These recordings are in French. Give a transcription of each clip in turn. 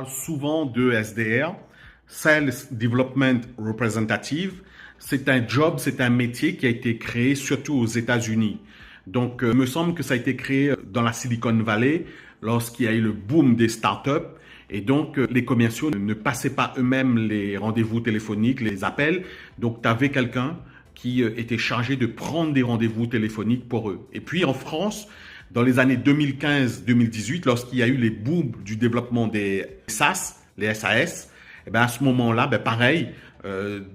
Souvent de SDR, Sales Development Representative. C'est un job, c'est un métier qui a été créé surtout aux États-Unis. Donc, il me semble que ça a été créé dans la Silicon Valley lorsqu'il y a eu le boom des startups. Et donc, les commerciaux ne passaient pas eux-mêmes les rendez-vous téléphoniques, les appels. Donc, tu avais quelqu'un qui était chargé de prendre des rendez-vous téléphoniques pour eux. Et puis, en France, dans les années 2015-2018, lorsqu'il y a eu les booms du développement des SaaS, les SAS, et bien à ce moment-là, pareil,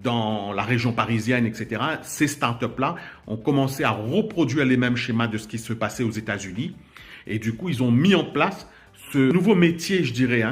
dans la région parisienne, etc., ces startups-là ont commencé à reproduire les mêmes schémas de ce qui se passait aux États-Unis. Et du coup, ils ont mis en place ce nouveau métier, je dirais,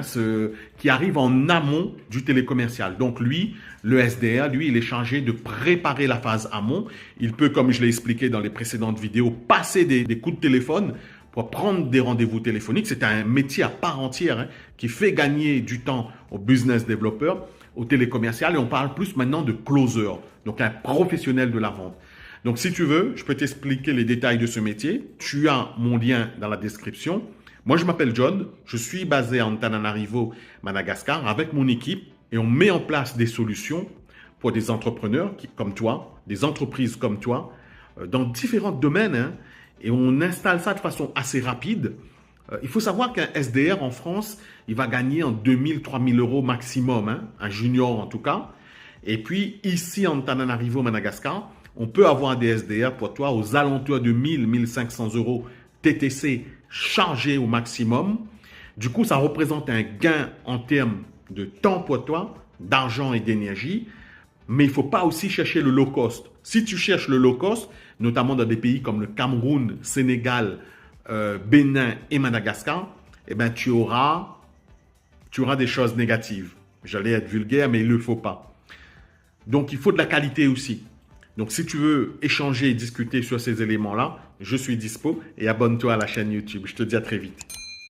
qui arrive en amont du télécommercial. Donc lui, le SDR, lui, il est chargé de préparer la phase amont. Il peut, comme je l'ai expliqué dans les précédentes vidéos, passer des coups de téléphone pour prendre des rendez-vous téléphoniques. C'est un métier à part entière qui fait gagner du temps aux business développeurs, aux télécommercial. Et on parle plus maintenant de closer, donc un professionnel de la vente. Donc si tu veux, je peux t'expliquer les détails de ce métier. Tu as mon lien dans la description. Moi, je m'appelle John, je suis basé à Antananarivo, Madagascar, avec mon équipe et on met en place des solutions pour des entrepreneurs comme toi, des entreprises comme toi, dans différents domaines et on installe ça de façon assez rapide. Il faut savoir qu'un SDR en France, il va gagner en 2000, 3000 euros maximum, un junior en tout cas. Et puis ici, en Antananarivo, Madagascar, on peut avoir des SDR pour toi aux alentours de 1000, 1500 euros TTC chargé au maximum. Du coup, ça représente un gain en termes de temps pour toi, d'argent et d'énergie. Mais il ne faut pas aussi chercher le low cost. Si tu cherches le low cost, notamment dans des pays comme le Cameroun, Sénégal, Bénin et Madagascar, eh ben, tu auras des choses négatives. J'allais être vulgaire, mais il ne le faut pas. Donc, il faut de la qualité aussi. Donc, si tu veux échanger et discuter sur ces éléments-là, je suis dispo et abonne-toi à la chaîne YouTube. Je te dis à très vite.